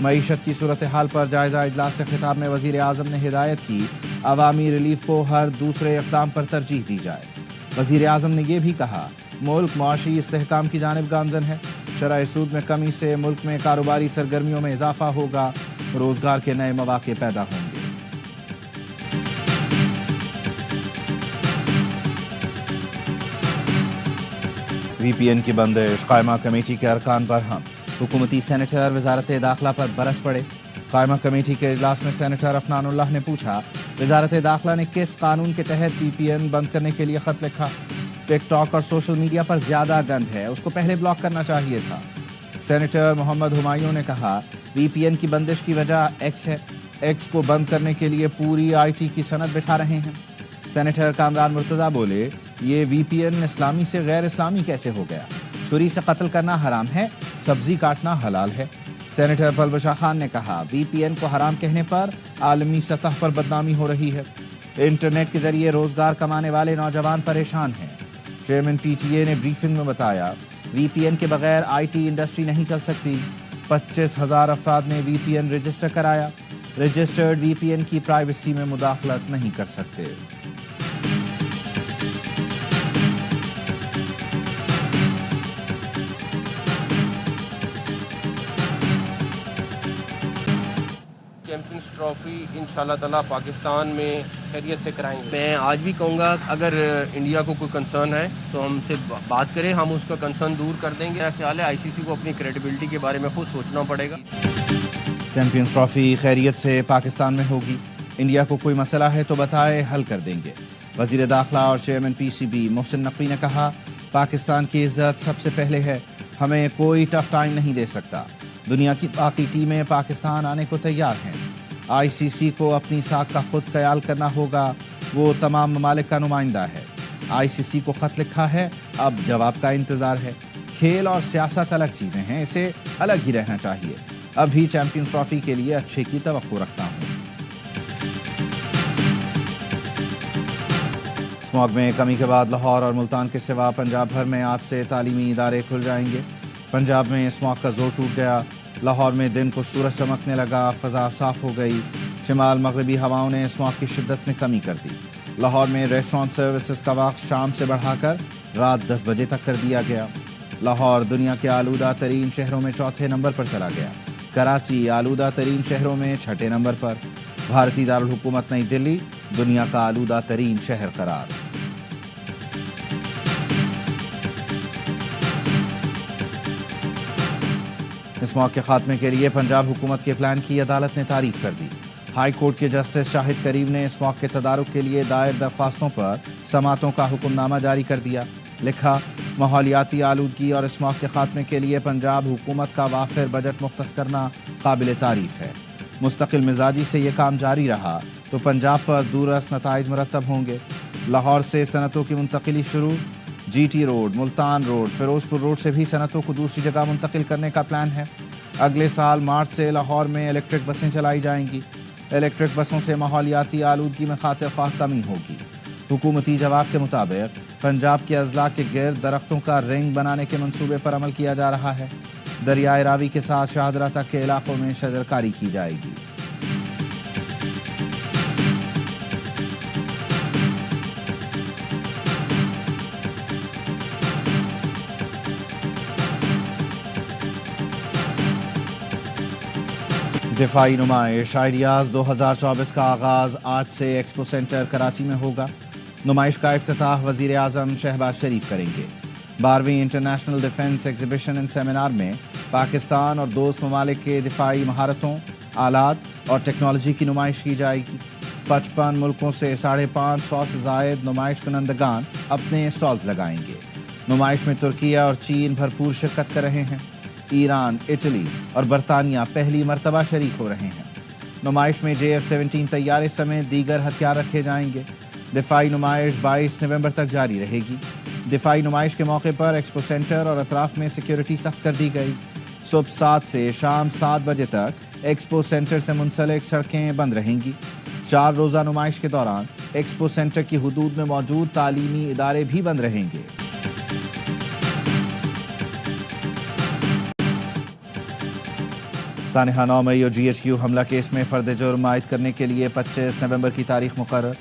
معیشت کی صورتحال پر جائزہ اجلاس سے خطاب میں وزیر اعظم نے ہدایت کی عوامی ریلیف کو ہر دوسرے اقدام پر ترجیح دی جائے۔ وزیر اعظم نے یہ بھی کہا ملک معاشی استحکام کی جانب گامزن ہے، شرح سود میں کمی سے ملک میں کاروباری سرگرمیوں میں اضافہ ہوگا، روزگار کے نئے مواقع پیدا ہوں گے۔ وی پی این کی بندش، قائمہ کمیٹی کے ارکان برہم، حکومتی سینیٹر وزارت داخلہ پر برس پڑے۔ قائمہ کمیٹی کے اجلاس میں سینیٹر عفنان اللہ نے پوچھا وزارت داخلہ نے کس قانون کے تحت وی پی این بند کرنے کے لیے خط لکھا؟ ٹک ٹاک اور سوشل میڈیا پر زیادہ گند ہے، اس کو پہلے بلاک کرنا چاہیے تھا۔ سینیٹر محمد ہمایوں نے کہا وی پی این کی بندش کی وجہ ایکس ہے، ایکس کو بند کرنے کے لیے پوری آئی ٹی کی صنعت بٹھا رہے ہیں۔ سینیٹر کامران مرتضیٰ بولے یہ وی پی این اسلامی سے غیر اسلامی کیسے ہو گیا؟ چھری سے قتل کرنا حرام ہے، سبزی کاٹنا حلال ہے۔ سینیٹر پلبشا خان نے کہا وی پی این کو حرام کہنے پر عالمی سطح پر بدنامی ہو رہی ہے، انٹرنیٹ کے ذریعے روزگار کمانے والے نوجوان پریشان ہیں۔ چیئرمین پی ٹی اے نے بریفنگ میں بتایا وی پی این کے بغیر آئی ٹی انڈسٹری نہیں چل سکتی۔ 25,000 افراد نے وی پی این رجسٹر کرایا، رجسٹرڈ وی پی این کی پرائیویسی میں مداخلت نہیں کر سکتے۔ چیمپئنز ٹرافی انشاءاللہ تعالیٰ پاکستان میں خیریت سے کرائیں گے۔ میں آج بھی کہوں گا اگر انڈیا کو کوئی کنسرن ہے تو ہم سے بات کریں، ہم اس کا کنسرن دور کر دیں گے۔ میرا خیال ہے آئی سی سی کو اپنی کریڈیبلٹی کے بارے میں خود سوچنا پڑے گا۔ چیمپئنز ٹرافی خیریت سے پاکستان میں ہوگی، انڈیا کو کوئی مسئلہ ہے تو بتائے، حل کر دیں گے۔ وزیر داخلہ اور chairman P C B Mohsin Naqvi نے کہا پاکستان کی عزت سب سے پہلے ہے، ہمیں کوئی ٹف ٹائم نہیں دے سکتا۔ دنیا کی باقی ٹیمیں پاکستان آنے کو تیار ہیں۔ آئی سی سی کو اپنی ساکھ کا خود خیال کرنا ہوگا، وہ تمام ممالک کا نمائندہ ہے۔ آئی سی سی کو خط لکھا ہے، اب جواب کا انتظار ہے۔ کھیل اور سیاست الگ چیزیں ہیں، اسے الگ ہی رہنا چاہیے۔ ابھی چیمپئنز ٹرافی کے لیے اچھے کی توقع رکھتا ہوں۔ اسموگ میں کمی کے بعد لاہور اور ملتان کے سوا پنجاب بھر میں آج سے تعلیمی ادارے کھل جائیں گے۔ پنجاب میں اسموگ کا زور ٹوٹ گیا، لاہور میں دن کو سورج چمکنے لگا، فضا صاف ہو گئی۔ شمال مغربی ہواؤں نے اسموگ کی شدت میں کمی کر دی۔ لاہور میں ریسٹورانٹ سروسز کا وقت شام سے بڑھا کر رات 10 بجے تک کر دیا گیا۔ لاہور دنیا کے آلودہ ترین شہروں میں چوتھے نمبر پر چلا گیا۔ کراچی آلودہ ترین شہروں میں چھٹے نمبر پر۔ بھارتی دارالحکومت نئی دلی دنیا کا آلودہ ترین شہر قرار۔ اسموگ کے خاتمے کے لیے پنجاب حکومت کے پلان کی عدالت نے تعریف کر دی۔ ہائی کورٹ کے جسٹس شاہد کریم نے اسموگ کے تدارک کے لیے دائر درخواستوں پر سماعتوں کا حکم نامہ جاری کر دیا۔ لکھا ماحولیاتی آلودگی اور اسموگ کے خاتمے کے لیے پنجاب حکومت کا وافر بجٹ مختص کرنا قابل تعریف ہے۔ مستقل مزاجی سے یہ کام جاری رہا تو پنجاب پر دورس نتائج مرتب ہوں گے۔ لاہور سے صنعتوں کی منتقلی شروع، G T road, Multan road, Ferozepur road سے بھی صنعتوں کو دوسری جگہ منتقل کرنے کا پلان ہے۔ اگلے سال مارچ سے لاہور میں الیکٹرک بسیں چلائی جائیں گی۔ الیکٹرک بسوں سے ماحولیاتی آلودگی میں خاطر خواہ کمی ہوگی۔ حکومتی جواب کے مطابق پنجاب کے اضلاع کے گرد درختوں کا رنگ بنانے کے منصوبے پر عمل کیا جا رہا ہے۔ دریائے راوی کے ساتھ شاہدرہ تک کے علاقوں میں شجرکاری کی جائے گی۔ دفاعی نمائش آئیڈیاز 2024 کا آغاز آج سے ایکسپو سینٹر کراچی میں ہوگا۔ نمائش کا افتتاح وزیر اعظم شہباز شریف کریں گے۔ 12ویں international defence exhibition and seminar میں پاکستان اور دوست ممالک کے دفاعی مہارتوں، آلات اور ٹیکنالوجی کی نمائش کی جائے گی۔ 55 ملکوں سے 550 سے زائد نمائش کنندگان اپنے اسٹالز لگائیں گے۔ نمائش میں ترکیہ اور چین بھرپور شرکت کر رہے ہیں۔ ایران، اٹلی اور برطانیہ پہلی مرتبہ شریک ہو رہے ہیں۔ نمائش میں JF-17 طیارے سمیت دیگر ہتھیار رکھے جائیں گے۔ دفاعی نمائش 22 نومبر تک جاری رہے گی۔ دفاعی نمائش کے موقع پر ایکسپو سینٹر اور اطراف میں سیکیورٹی سخت کر دی گئی۔ صبح 7 سے شام 7 بجے تک ایکسپو سینٹر سے منسلک سڑکیں بند رہیں گی۔ 4 روزہ نمائش کے دوران ایکسپو سینٹر کی حدود میں موجود تعلیمی ادارے بھی بند رہیں گے۔ سانحہ 9 مئی اور GHQ حملہ کیس میں فرد جرم عائد کرنے کے لیے 25 نومبر کی تاریخ مقرر۔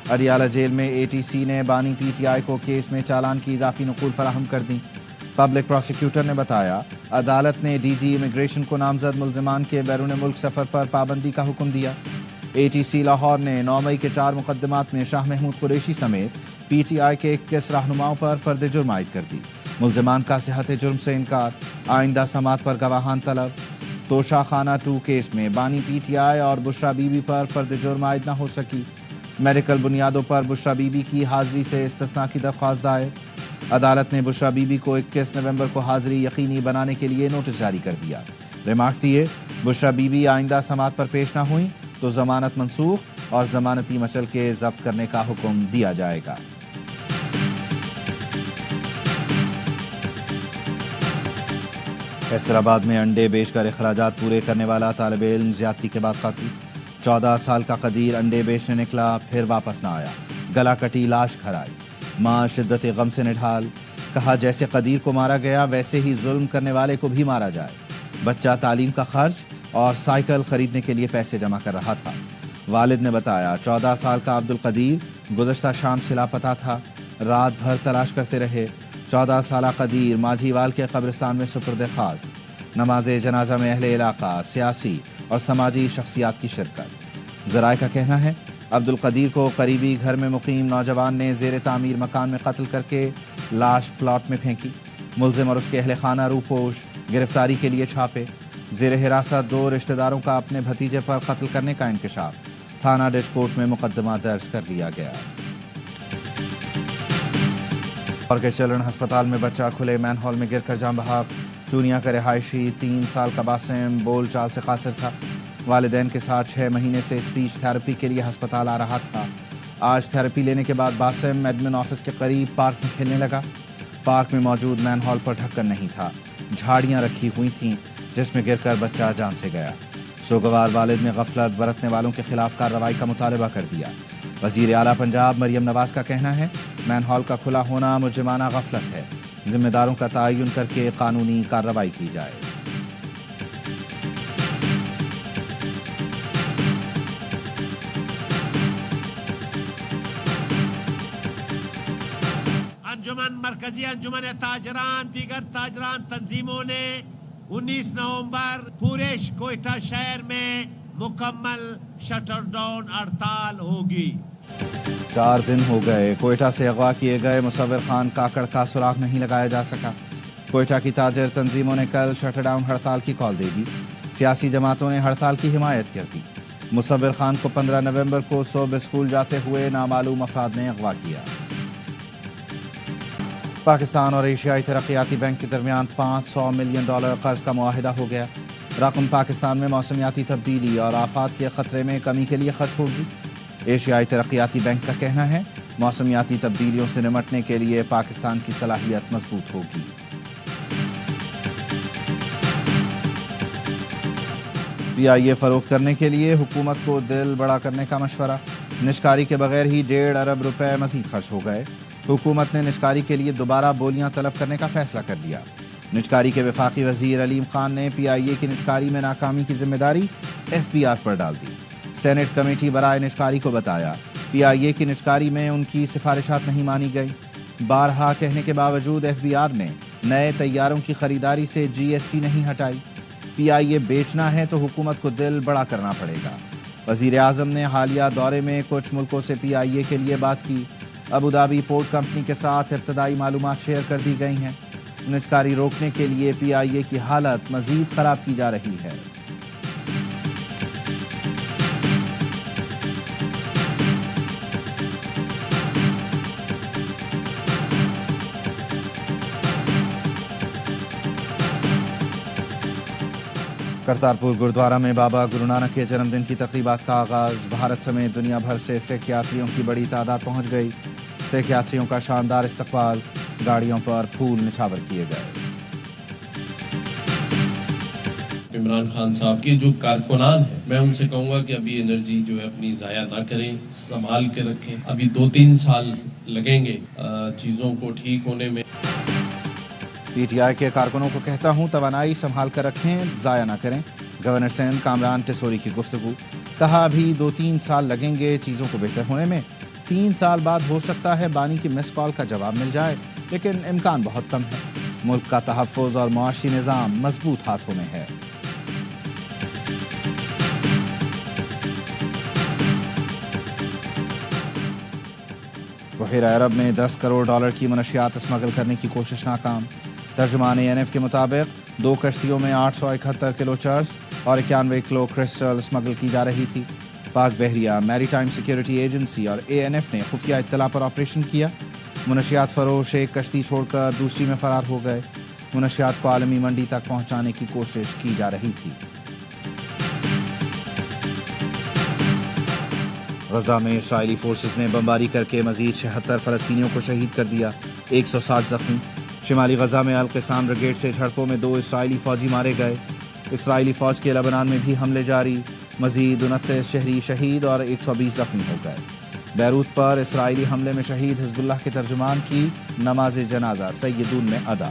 اڈیالہ جیل میں ATC نے بانی PTI کو کیس میں چالان کی اضافی نقول فراہم کر دیں۔ پبلک پروسیکیوٹر نے بتایا عدالت نے DG امیگریشن کو نامزد ملزمان کے بیرون ملک سفر پر پابندی کا حکم دیا۔ ATC لاہور نے 9 مئی کے 4 مقدمات میں شاہ محمود قریشی سمیت PTI کے 21 رہنماؤں پر فرد جرم عائد کر دی۔ ملزمان کا صحت جرم سے انکار، آئندہ سماعت پر گواہان طلب۔ توشہ خانہ 2 کیس میں بانی PTI اور بشرا بی بی پر فرد جرم عائد نہ ہو سکی۔ میڈیکل بنیادوں پر بشرا بی بی کی حاضری سے استثناء کی درخواست دائر۔ عدالت نے بشرا بی بی کو 21 نومبر کو حاضری یقینی بنانے کے لیے نوٹس جاری کر دیا۔ ریمارکس دیے بشرا بی بی آئندہ سماعت پر پیش نہ ہوئیں تو ضمانت منسوخ اور ضمانتی مچل کے ضبط کرنے کا حکم دیا جائے گا۔ حیدر آباد میں انڈے بیچ کر اخراجات پورے کرنے والا طالب علم زیادتی کے بعد قتل۔ 14 سال کا قدیر انڈے بیچنے نکلا، پھر واپس نہ آیا، گلا کٹی لاش گھر آئی۔ ماں شدت غم سے نڈھال، کہا جیسے قدیر کو مارا گیا ویسے ہی ظلم کرنے والے کو بھی مارا جائے۔ بچہ تعلیم کا خرچ اور سائیکل خریدنے کے لیے پیسے جمع کر رہا تھا۔ والد نے بتایا 14 سال کا عبدالقدیر گزشتہ شام سے لاپتہ تھا، رات بھر تلاش کرتے رہے۔ 14 سالہ قدیر ماجھی وال کے قبرستان میں سپرد خاک۔ نماز جنازہ میں اہل علاقہ، سیاسی اور سماجی شخصیات کی شرکت۔ ذرائع کا کہنا ہے عبدالقدیر کو قریبی گھر میں مقیم نوجوان نے زیر تعمیر مکان میں قتل کر کے لاش پلاٹ میں پھینکی۔ ملزم اور اس کے اہل خانہ روپوش گرفتاری کے لیے چھاپے۔ زیر حراست 2 رشتہ داروں کا اپنے بھتیجے پر قتل کرنے کا انکشاف، تھانہ ڈشکوٹ میں مقدمہ درج کر لیا گیا۔ اور کے چلڈرن ہسپتال میں بچہ کھلے مین ہال میں گر کر جاں بحق۔ چونیا کا رہائشی 3 سال کا باسم بول چال سے قاصر تھا۔ والدین کے ساتھ 6 مہینے سے اسپیچ تھراپی کے لیے ہسپتال آ رہا تھا۔ آج تھراپی لینے کے بعد باسم ایڈمن آفس کے قریب پارک میں کھیلنے لگا۔ پارک میں موجود مین ہال پر ڈھکن نہیں تھا، جھاڑیاں رکھی ہوئی تھیں جس میں گر کر بچہ جان سے گیا۔ سوگوار والد نے غفلت برتنے والوں کے خلاف کارروائی کا مطالبہ کر دیا۔ وزیر اعلیٰ پنجاب مریم نواز کا کہنا ہے مین ہال کا کھلا ہونا مجرمانہ غفلت ہے، ذمہ داروں کا تعین کر کے قانونی کارروائی کی جائے۔ انجمن مرکزی انجمن تاجران دیگر تاجران تنظیموں نے 19 نومبر پورے کوئٹہ شہر میں مکمل شٹر ڈاؤن ہڑتال ہوگی۔ 4 دن ہو گئے کوئٹہ سے اغوا کیے گئے مصور خان کاکڑ کا سراغ نہیں لگایا جا سکا۔ کوئٹہ کی تاجر تنظیموں نے کل شٹر ڈاؤن ہڑتال کی کال دے دی۔ سیاسی جماعتوں نے ہڑتال کی حمایت کر دی۔ مصور خان کو 15 نومبر کو صبح اسکول جاتے ہوئے نامعلوم افراد نے اغوا کیا۔ پاکستان اور ایشیائی ترقیاتی بینک کے درمیان $500 ملین قرض کا معاہدہ ہو گیا۔ رقم پاکستان میں موسمیاتی تبدیلی اور آفات کے خطرے میں کمی کے لیے خرچ ہوگی۔ ایشیائی ترقیاتی بینک کا کہنا ہے موسمیاتی تبدیلیوں سے نمٹنے کے لیے پاکستان کی صلاحیت مضبوط ہوگی۔ PIA فروخت کرنے کے لیے حکومت کو دل بڑا کرنے کا مشورہ۔ نشکاری کے بغیر ہی $1.5 ارب مزید خرچ ہو گئے۔ حکومت نے نشکاری کے لیے دوبارہ بولیاں طلب کرنے کا فیصلہ کر لیا۔ نشکاری کے وفاقی وزیر علیم خان نے PIA کی نشکاری میں ناکامی کی ذمہ داری FBR پر ڈال دی۔ سینٹ کمیٹی برائے نشکاری کو بتایا PIA کی نشکاری میں ان کی سفارشات نہیں مانی گئی۔ بارہا کہنے کے باوجود FBR نے نئے طیاروں کی خریداری سے GST نہیں ہٹائی۔ PIA بیچنا ہے تو حکومت کو دل بڑا کرنا پڑے گا۔ وزیر اعظم نے حالیہ دورے میں کچھ ملکوں سے PIA کے لیے بات کی۔ ابوظہبی پورٹ کمپنی کے ساتھ ابتدائی معلومات شیئر کر دی گئی ہیں۔ نجکاری روکنے کے لیے PIA کی حالت مزید خراب کی جا رہی ہے۔ کرتارپور گردوارہ میں بابا گرو نانک کے جنم دن کی تقریبات کا آغاز۔ بھارت سمیت دنیا بھر سے سکھ یاتریوں کی بڑی تعداد پہنچ گئی۔ سکھ یاتریوں کا شاندار استقبال، گاڑیوں پر پھول نچھاور کیے گئے۔ عمران خان صاحب کے جو کارکنان ہیں، میں ان سے کہوں گا کہ ابھی انرجی جو ہے اپنی ضائع نہ کریں، سنبھال کے رکھیں۔ ابھی 2-3 سال لگیں گے چیزوں کو ٹھیک ہونے میں۔ PTI کے کارکنوں کو کہتا ہوں توانائی سنبھال کر رکھیں، ضائع نہ کریں۔ گورنر سندھ کامران ٹیسوری کی گفتگو، کہا ابھی 2-3 سال لگیں گے چیزوں کو بہتر ہونے میں، 3 سال بعد ہو سکتا ہے بانی کی مس کال کا جواب مل جائے، لیکن امکان بہت کم ہے۔ ملک کا تحفظ اور معاشی نظام مضبوط ہاتھوں میں ہے۔ بحیرہ عرب میں 10 کروڑ ڈالر کی منشیات اسمگل کرنے کی کوشش ناکام۔ ترجمان ANF کے مطابق 2 کشتیوں میں 871 کلو چرس اور 91 کلو کرسٹل اسمگل کی جا رہی تھی۔ پاک بحریہ میری ٹائم سیکیورٹی ایجنسی اور ANF نے خفیہ اطلاع پر آپریشن کیا۔ منشیات فروش ایک کشتی چھوڑ کر دوسری میں فرار ہو گئے۔ منشیات کو عالمی منڈی تک پہنچانے کی کوشش کی جا رہی تھی۔ غزہ میں اسرائیلی فورسز نے بمباری کر کے مزید 76 فلسطینیوں کو شہید کر دیا، 160 زخمی۔ شمالی غزہ میں القسام بریگیڈ سے جھڑپوں میں 2 اسرائیلی فوجی مارے گئے۔ اسرائیلی فوج کے لبنان میں بھی حملے جاری، مزید 29 شہری شہید اور 120 زخمی ہو گئے۔ بیروت پر اسرائیلی حملے میں شہید حزب اللہ کے ترجمان کی نماز جنازہ سیدون میں ادا۔